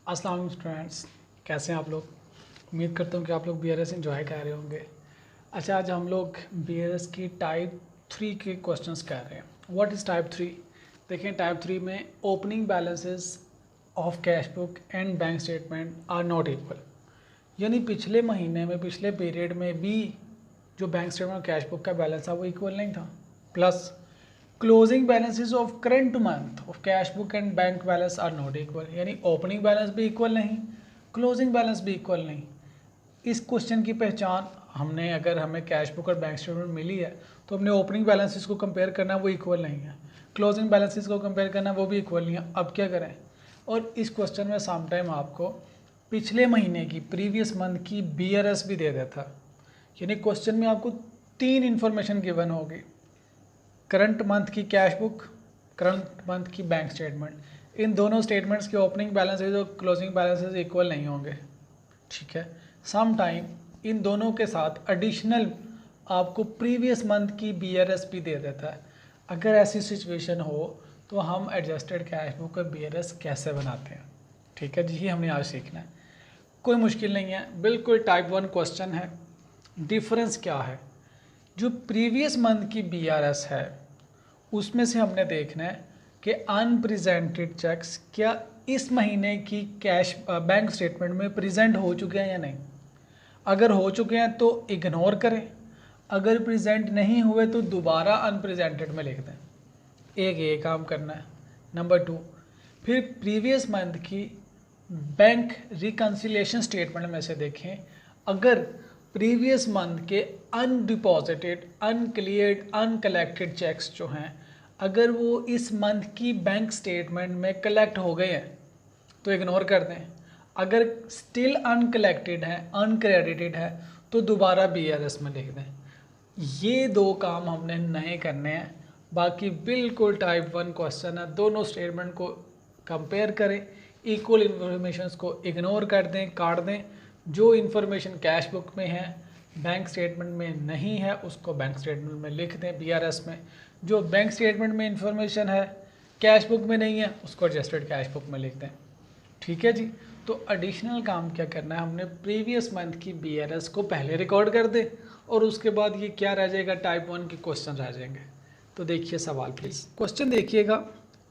अस्सलाम वालेकुम स्टूडेंट्स, कैसे हैं आप लोग। उम्मीद करता हूँ कि आप लोग बीआरएस एंजॉय कर रहे होंगे। अच्छा, आज हम लोग बीआरएस की टाइप 3 के क्वेश्चंस कर रहे हैं। What is type 3? देखें, टाइप 3 में opening balances of cash book and bank statement are not equal, यानी पिछले महीने में, पिछले पीरियड में भी जो बैंक स्टेटमेंट और कैश बुक का बैलेंस था वो इक्वल नहीं था। Plus closing balances of current month of cash book and bank balance are not equal, यानी ओपनिंग बैलेंस भी इक्वल नहीं, क्लोजिंग बैलेंस भी इक्वल नहीं। इस क्वेश्चन की पहचान हमने, अगर हमें कैश बुक और बैंक स्टेटमेंट मिली है तो हमने ओपनिंग बैलेंसेस को कंपेयर करना, वो इक्वल नहीं है, क्लोजिंग बैलेंसेस को कंपेयर करना, वो भी इक्वल नहीं है। अब क्या करें? और इस क्वेश्चन में सम टाइम आपको पिछले महीने की, प्रीवियस मंथ की बीआरएस भी दे देता, यानी क्वेश्चन में आपको 3 इन्फॉर्मेशन गिवन होगी, करंट मंथ की कैश बुक, करंट मंथ की बैंक स्टेटमेंट। इन दोनों स्टेटमेंट्स के ओपनिंग बैलेंसेज और क्लोजिंग बैलेंसेज इक्वल नहीं होंगे, ठीक है। सम टाइम इन दोनों के साथ एडिशनल आपको प्रीवियस मंथ की बीआरएस भी दे देता है। अगर ऐसी सिचुएशन हो तो हम एडजस्टेड कैश बुक और बीआरएस कैसे बनाते हैं, ठीक है जी, ये हमने आज सीखना है। कोई मुश्किल नहीं है, बिल्कुल टाइप 1 क्वेश्चन है। डिफरेंस क्या है? जो प्रीवियस मंथ की बीआरएस है उसमें से हमने देखना है कि अनप्रेजेंटेड चेक्स क्या इस महीने की कैश बैंक स्टेटमेंट में प्रेजेंट हो चुके हैं या नहीं। अगर हो चुके हैं तो इग्नोर करें, अगर प्रेजेंट नहीं हुए तो दोबारा अनप्रेजेंटेड में लिख दें। एक ये काम करना है। नंबर 2, फिर प्रीवियस मंथ की बैंक रिकन्सिलिएशन स्टेटमेंट में से देखें, अगर प्रीवियस मंथ के अनडिपॉजिटेड, अनक्लियर्ड, अनकलेक्टेड चेक्स जो हैं, अगर वो इस मंथ की बैंक स्टेटमेंट में कलेक्ट हो गए हैं तो इग्नोर कर दें। अगर स्टिल अनकलेक्टेड है, अनक्रेडिटेड है, तो दोबारा बीआरएस में लिख दें। ये 2 काम हमने नए करने हैं। बाकी बिल्कुल टाइप 1 क्वेश्चन है। दोनों स्टेटमेंट को कंपेयर करें, इक्वल इन्फॉर्मेशन को इग्नोर कर दें, काट दें। जो इन्फॉर्मेशन कैश बुक में है, बैंक स्टेटमेंट में नहीं है, उसको बैंक स्टेटमेंट में लिख दें बीआरएस में। जो बैंक स्टेटमेंट में इन्फॉर्मेशन है, कैश बुक में नहीं है, उसको एडजस्टेड कैश बुक में लिख दें, ठीक है जी। तो एडिशनल काम क्या करना है, हमने प्रीवियस मंथ की बीआरएस को पहले रिकॉर्ड कर दे और उसके बाद ये क्या रह जाएगा, टाइप 1 के क्वेश्चन रह जाएंगे। तो देखिए सवाल प्लीज़, क्वेश्चन देखिएगा।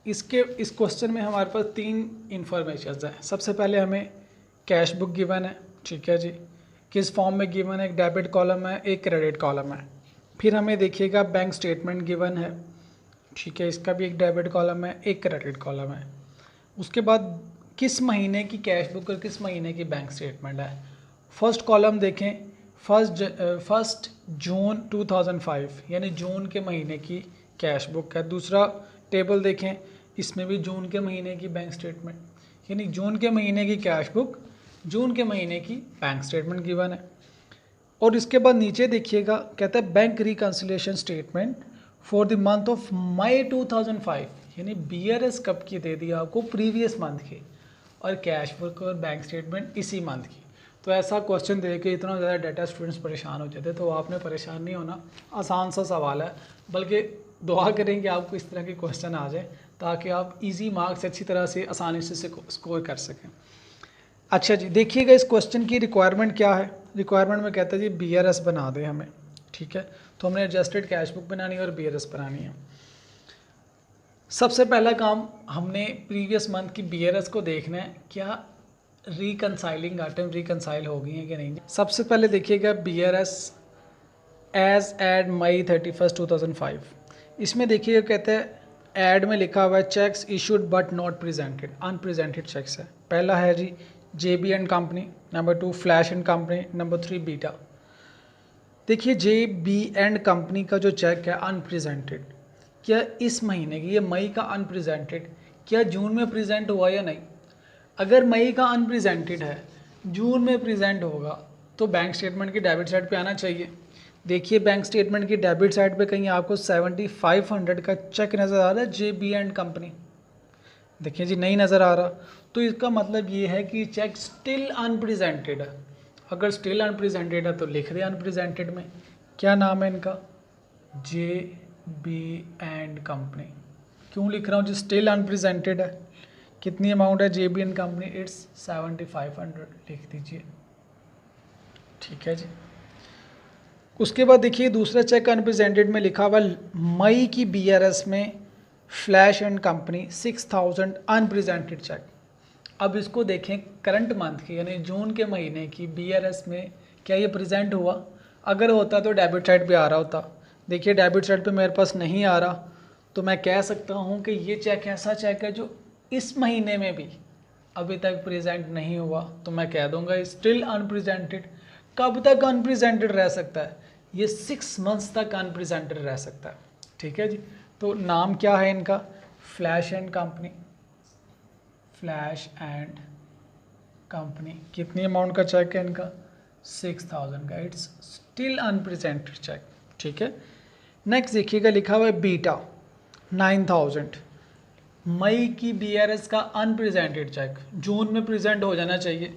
इस क्वेश्चन में हमारे पास 3 इन्फॉर्मेशन है। सबसे पहले हमें कैश बुक गिवन है, ठीक है जी, किस फॉर्म में गिवन है, एक डेबिट कॉलम है, एक क्रेडिट कॉलम है। फिर हमें देखिएगा बैंक स्टेटमेंट गिवन है, ठीक है, इसका भी एक डेबिट कॉलम है, एक क्रेडिट कॉलम है। उसके बाद किस महीने की कैश बुक और किस महीने की बैंक स्टेटमेंट है। फर्स्ट कॉलम देखें, फर्स्ट जून 2005, यानी जून के महीने की कैश बुक है। दूसरा टेबल देखें, इसमें भी जून के महीने की बैंक स्टेटमेंट, यानी जून के महीने की कैश बुक, जून के महीने की बैंक स्टेटमेंट गिवन है। और इसके बाद नीचे देखिएगा, कहता है bank reconciliation statement for the month of May 2005, यानी बीआरएस कब की दे दी आपको, प्रीवियस मंथ की, और कैश बुक और बैंक स्टेटमेंट इसी मंथ की। तो ऐसा क्वेश्चन दे के इतना ज़्यादा डाटा स्टूडेंट्स परेशान हो जाते, तो आपने परेशान नहीं होना, आसान सा सवाल है। बल्कि दुआ करें कि आपको इस तरह के क्वेश्चन आ जाए ताकि आप इजी मार्क्स अच्छी तरह से आसानी से स्कोर कर सकें। अच्छा जी, देखिएगा इस क्वेश्चन की रिक्वायरमेंट क्या है। रिक्वायरमेंट में कहता है जी बीआरएस बना दे हमें, ठीक है। तो हमने एडजस्टेड कैश बुक बनानी है और बीआरएस बनानी है। सबसे पहला काम, हमने प्रीवियस मंथ की बीआरएस को देखना है, क्या रिकनसाइलिंग आइटम रिकनसाइल हो गई हैं कि नहीं। सबसे पहले देखिएगा बीआरएस एज एड मई 31, 2005। इसमें देखिएगा कहते हैं एड में लिखा हुआ है cheques issued but not presented, unpresented cheques है। पहला है जी JB and company, number 2 flash and company, number 3 beta. देखिए JB एंड कंपनी का जो चेक है अनप्रेजेंटेड, क्या इस महीने की, ये मई का अनप्रेजेंटेड, क्या जून में प्रेजेंट हुआ या नहीं। अगर मई का अनप्रेजेंटेड है, जून में प्रेजेंट होगा तो बैंक स्टेटमेंट की डेबिट साइड पे आना चाहिए। देखिए बैंक स्टेटमेंट की डेबिट साइड पे कहीं आपको 7500 का चेक नज़र आ रहा है JB एंड कंपनी, देखिए जी नहीं नज़र आ रहा, तो इसका मतलब ये है कि चेक स्टिल अनप्रेजेंटेड है। अगर स्टिल अनप्रेजेंटेड है तो लिख दे अनप्रेजेंटेड में। क्या नाम है इनका, JB एंड कंपनी। क्यों लिख रहा हूँ जी, स्टिल अनप्रेजेंटेड है, कितनी अमाउंट है JBN कंपनी, इट्स 7500 लिख दीजिए, ठीक है जी। उसके बाद देखिए दूसरा चेक अनप्रेजेंटेड में लिखा हुआ मई की BRS में flash and company 6000 unpresented cheque. अब इसको देखें करंट मंथ की यानी जून के महीने की BRS में क्या ये प्रेजेंट हुआ, अगर होता तो डेबिट साइड पे आ रहा होता। देखिए डेबिट साइड पे मेरे पास नहीं आ रहा, तो मैं कह सकता हूँ कि ये चेक ऐसा चेक है जो इस महीने में भी अभी तक प्रेजेंट नहीं हुआ, तो मैं कह दूंगा स्टिल अनप्रेजेंटेड। कब तक अनप्रेजेंटेड रह सकता है, ये 6 मंथ्स तक अनप्रेजेंटेड रह सकता है, ठीक है जी। तो नाम क्या है इनका, flash and company, flash and company. कितनी अमाउंट का चेक है इनका, 6000 का, इट्स स्टिल अनप्रेजेंटेड चेक, ठीक है। नेक्स्ट देखिएगा लिखा हुआ है बीटा 9000, मई की BRS का अनप्रेजेंटेड चेक, जून में प्रेजेंट हो जाना चाहिए।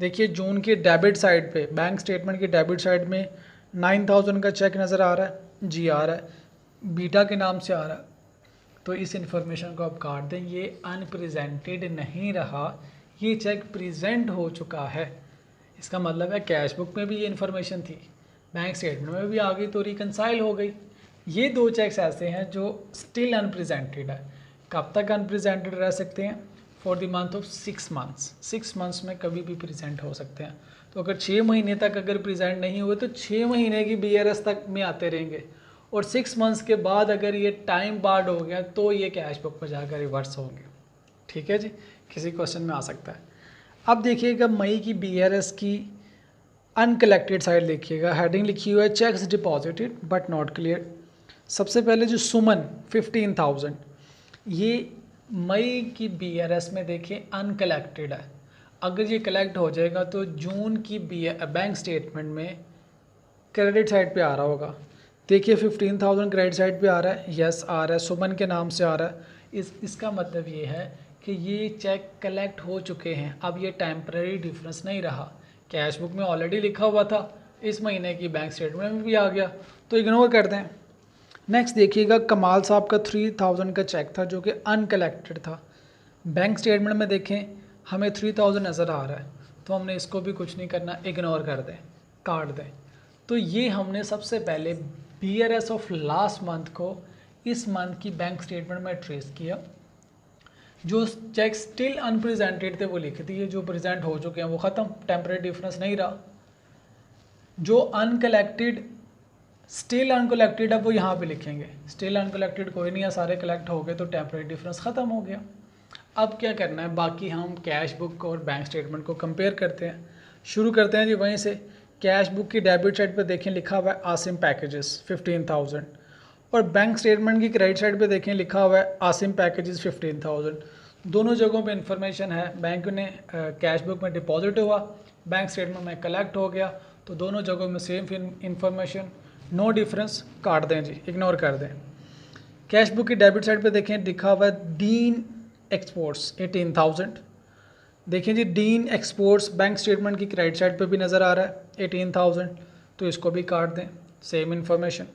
देखिए जून के डेबिट साइड पे बैंक स्टेटमेंट की डेबिट साइड में 9000 का चेक नज़र आ रहा है, जी आ रहा है, बीटा के नाम से आ रहा है, तो इस इंफॉर्मेशन को आप काट दें, ये अनप्रेजेंटेड नहीं रहा, ये चेक प्रेजेंट हो चुका है। इसका मतलब है कैश बुक में भी ये इन्फॉर्मेशन थी, बैंक स्टेटमेंट में भी आ गई, तो रिकनसाइल हो गई। ये दो चेक्स ऐसे हैं जो स्टिल अनप्रेजेंटेड है। कब तक अनप्रेजेंटेड रह सकते हैं, for the month of 6 months, 6 months में कभी भी प्रेजेंट हो सकते हैं। तो अगर 6 महीने तक अगर प्रेजेंट नहीं हुए तो 6 महीने की BRS तक में आते रहेंगे, और 6 मंथ्स के बाद अगर ये टाइम बार्ड हो गया तो ये कैश बुक पर जाकर रिवर्स होंगे, ठीक है जी। किसी क्वेश्चन में आ सकता है। अब देखिएगा मई की BRS की अनकलेक्टेड साइड देखिएगा, हेडिंग लिखी हुई है checks deposited but not clear. सबसे पहले जो सुमन 15000, ये मई की BRS में देखिए अनकलेक्टेड है। अगर ये कलेक्ट हो जाएगा तो जून की बैंक स्टेटमेंट में क्रेडिट साइड पे आ रहा होगा। देखिए 15000 क्रेडिट साइड पे आ रहा है, यस आ रहा है, सुमन के नाम से आ रहा है। इसका मतलब ये है कि ये चेक कलेक्ट हो चुके हैं। अब ये टेम्पररी डिफरेंस नहीं रहा, कैश बुक में ऑलरेडी लिखा हुआ था, इस महीने की बैंक स्टेटमेंट में भी आ गया, तो इग्नोर कर दें। नेक्स्ट देखिएगा कमाल साहब का 3000 का चेक था जो कि अनकलेक्टेड था। बैंक स्टेटमेंट में देखें हमें 3000 नज़र आ रहा है, तो हमने इसको भी कुछ नहीं करना, इग्नोर कर दें, काट दें। तो ये हमने सबसे पहले BRS ऑफ लास्ट मंथ को इस मंथ की बैंक स्टेटमेंट में ट्रेस किया। जो चेक स्टिल अनप्रेजेंटेड थे वो लिख दिए, जो प्रेजेंट हो चुके हैं वो ख़त्म, टेम्परेरी डिफरेंस नहीं रहा। जो अनकलेक्टेड स्टिल अनकलेक्टेड है वो यहाँ पे लिखेंगे, स्टिल अनकलेक्टेड कोई नहीं है, सारे कलेक्ट हो गए तो टेम्परेरी डिफरेंस ख़त्म हो गया। अब क्या करना है, बाकी हम कैश बुक और बैंक स्टेटमेंट को कंपेयर करते हैं। शुरू करते हैं जी वहीं से। कैश बुक की डेबिट साइड पे देखें लिखा हुआ है आसिम पैकेजेस 15000, और बैंक स्टेटमेंट की क्रेडिट साइड पे देखें लिखा हुआ है आसिम पैकेजेस 15000। दोनों जगहों पे इन्फॉर्मेशन है, बैंक ने कैश बुक में डिपॉजिट हुआ, बैंक स्टेटमेंट में कलेक्ट हो गया, तो दोनों जगहों में सेम इन्फॉर्मेशन, नो डिफरेंस, काट दें जी, इग्नोर कर दें। कैश बुक की डेबिट साइड पे देखें लिखा हुआ है डीन एक्सपोर्ट्स 18000। देखें जी डीन एक्सपोर्ट्स बैंक स्टेटमेंट की क्रेडिट साइड पे भी नज़र आ रहा है 18000, तो इसको भी काट दें, सेम इन्फॉर्मेशन।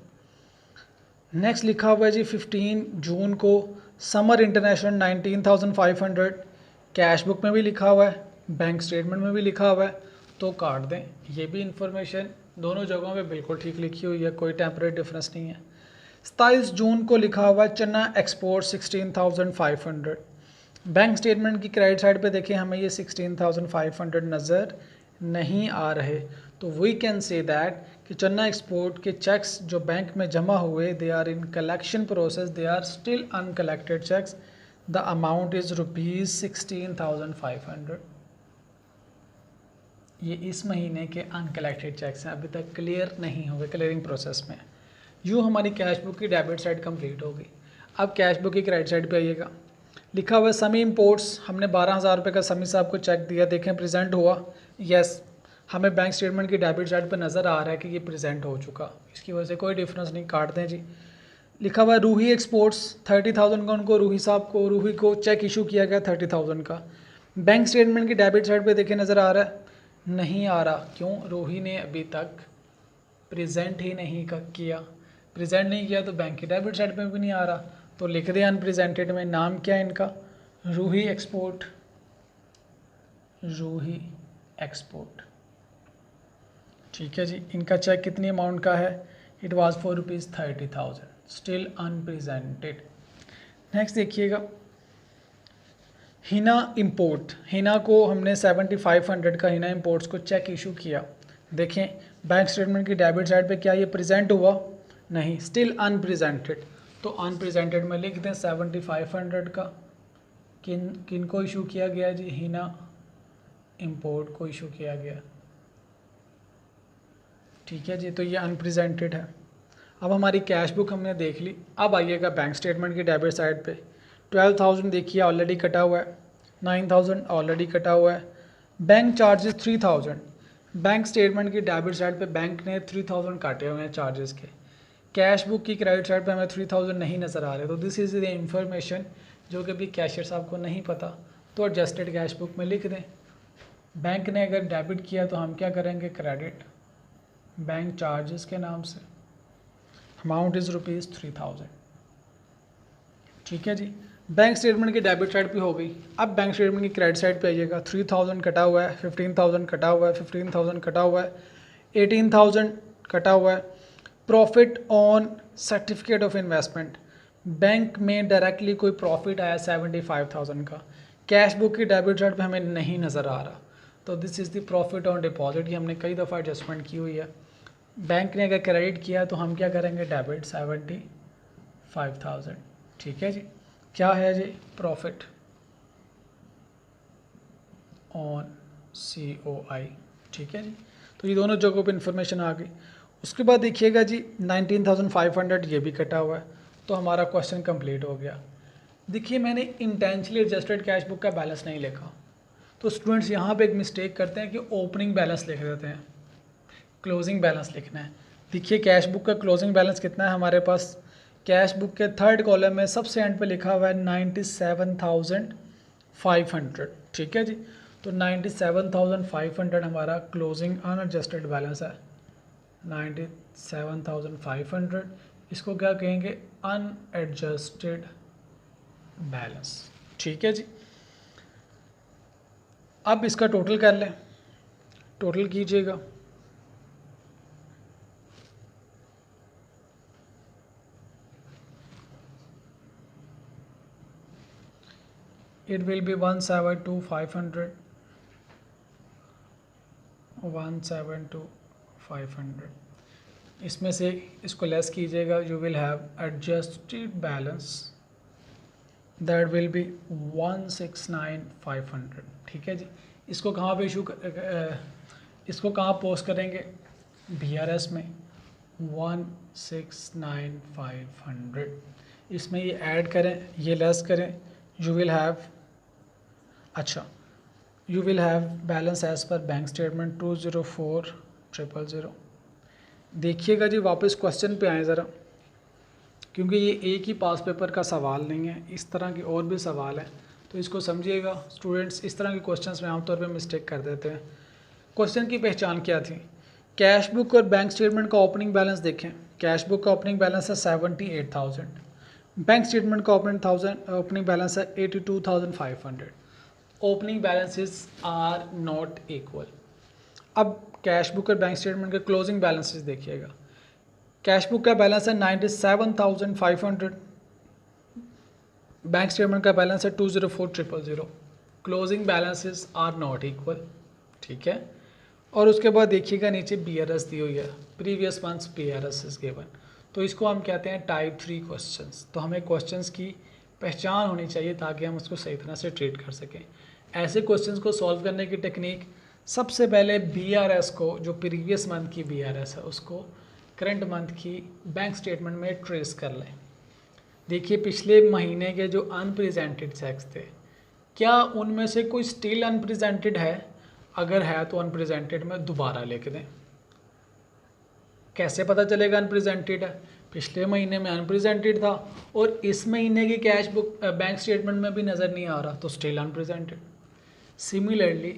नेक्स्ट लिखा हुआ है जी 15 जून को समर इंटरनेशनल 19500, कैश बुक में भी लिखा हुआ है, बैंक स्टेटमेंट में भी लिखा हुआ है, तो काट दें। ये भी इंफॉर्मेशन दोनों जगहों पे बिल्कुल ठीक लिखी हुई है, कोई टेम्परेरी डिफरेंस नहीं है। 27 जून को लिखा हुआ है चन्ना एक्सपोर्ट 16500, बैंक स्टेटमेंट की क्रेडिट साइड पे देखें हमें ये 16500 नज़र नहीं आ रहे, तो वी कैन से दैट कि चन्ना एक्सपोर्ट के चेक्स जो बैंक में जमा हुए they are in collection process, they are still uncollected cheques, the amount is ₹16,500। ये इस महीने के अनकलेक्टेड चेक्स हैं, अभी तक क्लियर नहीं हुए, क्लियरिंग प्रोसेस में। यूँ हमारी कैश बुक की डेबिट साइड कंप्लीट हो गई। अब कैश बुक की क्रेडिट साइड पे आइएगा, लिखा हुआ है समी इंपोर्ट्स, हमने 12000 रुपये का समी साहब को चेक दिया, देखें प्रेजेंट हुआ, यस हमें बैंक स्टेटमेंट की डेबिट साइड पर नज़र आ रहा है कि ये प्रेजेंट हो चुका, इसकी वजह से कोई डिफरेंस नहीं, काट दें जी। लिखा हुआ है रूही एक्सपोर्ट्स 30,000 का, उनको रूही साहब को, रूही को चेक इशू किया गया 30,000 का, बैंक स्टेटमेंट की डेबिट साइड पे देखें नज़र आ रहा है, नहीं आ रहा, क्यों, रूही ने अभी तक प्रेजेंट ही नहीं किया, प्रेजेंट नहीं किया तो बैंक की डेबिट साइड पे भी नहीं आ रहा, तो लिख दें अनप्रेजेंटेड में। नाम क्या है इनका, रूही एक्सपोर्ट, रूही एक्सपोर्ट, ठीक है जी। इनका चेक कितनी अमाउंट का है? It was for ₹30,000, still unrepresented. Next देखिएगा, हिना इंपोर्ट, हिना को हमने 7500 का हिना इंपोर्ट्स को चेक इशू किया। देखें बैंक स्टेटमेंट की डेबिट साइड पे क्या ये प्रेजेंट हुआ? नहीं, स्टिल अनप्रेजेंटेड। तो अनप्रेजेंटेड में लिख दें 7500 का किन को इशू किया गया जी? हिना इंपोर्ट को इशू किया गया, ठीक है जी। तो ये अनप्रेजेंटेड है। अब हमारी कैश बुक हमने देख ली। अब आइएगा बैंक स्टेटमेंट की डेबिट साइड पे। 12,000 देखिए ऑलरेडी कटा हुआ है, 9,000 ऑलरेडी कटा हुआ है। बैंक चार्जेस 3,000, बैंक स्टेटमेंट की डेबिट साइड पे बैंक ने 3,000 काटे हुए हैं चार्जेस के। कैश बुक की क्रेडिट साइड पे हमें 3,000 नहीं नज़र आ रहे, तो दिस इज़ द इंफॉर्मेशन जो कि अभी कैशियर साहब को नहीं पता, तो एडजस्टेड कैश बुक में लिख दें। बैंक ने अगर डेबिट किया तो हम क्या करेंगे? क्रेडिट बैंक चार्जेस के नाम से, अमाउंट इज़ ₹3,000, ठीक है जी। बैंक स्टेटमेंट की डेबिट साइड पे हो गई। अब बैंक स्टेटमेंट की क्रेडिट साइड पे आइएगा। 3,000 कटा हुआ है, 15,000 कटा हुआ है, 15,000 कटा हुआ है, 18,000 कटा हुआ है। Profit on certificate of investment, bank में डायरेक्टली कोई प्रॉफिट आया 75,000 का, कैश बुक की डेबिट साइड पे हमें नहीं नज़र आ रहा, तो this is the profit on deposit. ये हमने कई दफ़ा एडजस्टमेंट की हुई है। बैंक ने अगर क्रेडिट किया तो हम क्या करेंगे? डेबिट 75,000, ठीक है जी। क्या है जी? प्रॉफिट ऑन COI, ठीक है जी। तो ये दोनों जगहों पे इंफॉर्मेशन आ गई। उसके बाद देखिएगा जी 19,500 ये भी कटा हुआ है, तो हमारा क्वेश्चन कंप्लीट हो गया। देखिए मैंने इंटेंशनली एडजस्टेड कैश बुक का बैलेंस नहीं लिखा, तो स्टूडेंट्स यहाँ पे एक मिस्टेक करते हैं कि ओपनिंग बैलेंस लिख देते हैं, क्लोजिंग बैलेंस लिखना है। देखिए कैश बुक का क्लोजिंग बैलेंस कितना है हमारे पास? कैश बुक के थर्ड कॉलम में सबसे एंड पे लिखा हुआ है 97,500, ठीक है जी। तो 97,500 हमारा क्लोजिंग अनएडजस्टेड बैलेंस है, 97,500। इसको क्या कहेंगे? अनएडजस्टेड बैलेंस, ठीक है जी। अब इसका टोटल कर लें, टोटल कीजिएगा। It will be 172,500, 172,500। इसमें से इसको लेस कीजिएगा, you will have adjusted balance that will be 169,500, ठीक है जी। इसको कहाँ पे इसको कहाँ पोस्ट करेंगे? BRS में 169,500। इसमें ये ऐड करें, ये लेस करें, यू विल हैव, अच्छा you will have balance as per bank statement 204,000। देखिएगा जी वापस क्वेश्चन पे आए ज़रा, क्योंकि ये एक ही पास पेपर का सवाल नहीं है, इस तरह के और भी सवाल हैं, तो इसको समझिएगा स्टूडेंट्स। इस तरह के क्वेश्चंस में आमतौर पे मिस्टेक कर देते हैं। क्वेश्चन की पहचान क्या थी? कैश बुक और बैंक स्टेटमेंट का ओपनिंग बैलेंस देखें। कैश बुक का ओपनिंग बैलेंस है 78,000, बैंक स्टेटमेंट का ओपनिंग बैलेंस है 82,500। Opening balances are not equal. अब कैश बुक और बैंक स्टेटमेंट के क्लोजिंग बैलेंसेस देखिएगा। कैश बुक का बैलेंस है 97,500, बैंक स्टेटमेंट का बैलेंस है 204,000। Closing balances are not equal, ठीक है। और उसके बाद देखिएगा नीचे BRS दी हुई है, previous months BRS is given, तो इसको हम कहते हैं टाइप 3 क्वेश्चंस। तो हमें क्वेश्चंस की पहचान होनी चाहिए ताकि हम उसको सही तरह से ट्रीट कर सकें। ऐसे क्वेश्चंस को सॉल्व करने की टेक्निक, सबसे पहले BRS को, जो प्रीवियस मंथ की BRS है, उसको करंट मंथ की बैंक स्टेटमेंट में ट्रेस कर लें। देखिए पिछले महीने के जो अनप्रेजेंटेड चेक्स थे, क्या उनमें से कोई स्टिल अनप्रेजेंटेड है? अगर है तो अनप्रेजेंटेड में दोबारा लिख दें। कैसे पता चलेगा अनप्रेजेंटेड है? पिछले महीने में अनप्रेजेंटेड था और इस महीने की कैश बुक बैंक स्टेटमेंट में भी नज़र नहीं आ रहा, तो स्टिल अनप्रेजेंटेड। सिमिलरली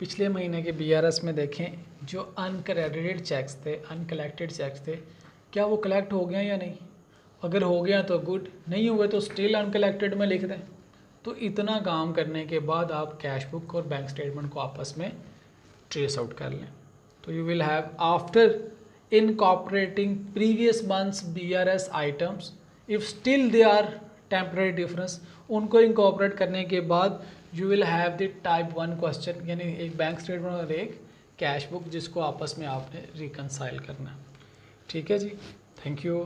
पिछले महीने के BRS में देखें, जो अनक्रेडिटेड चेक्स थे, अनकलेक्टेड चेक्स थे, क्या वो कलेक्ट हो गए या नहीं? अगर हो गया तो गुड, नहीं हुए तो स्टिल अनकलेक्टेड में लिख दें। तो इतना काम करने के बाद आप कैश बुक और बैंक स्टेटमेंट को आपस में ट्रेस आउट कर लें। तो you will have after incorporating previous months BRS items if still they are temporary difference, उनको incorporate करने के बाद you will have the type 1 question, यानी एक बैंक स्टेटमेंट और एक कैश बुक जिसको आपस में आपने रिकनसाइल करना है। ठीक है जी, थैंक यू।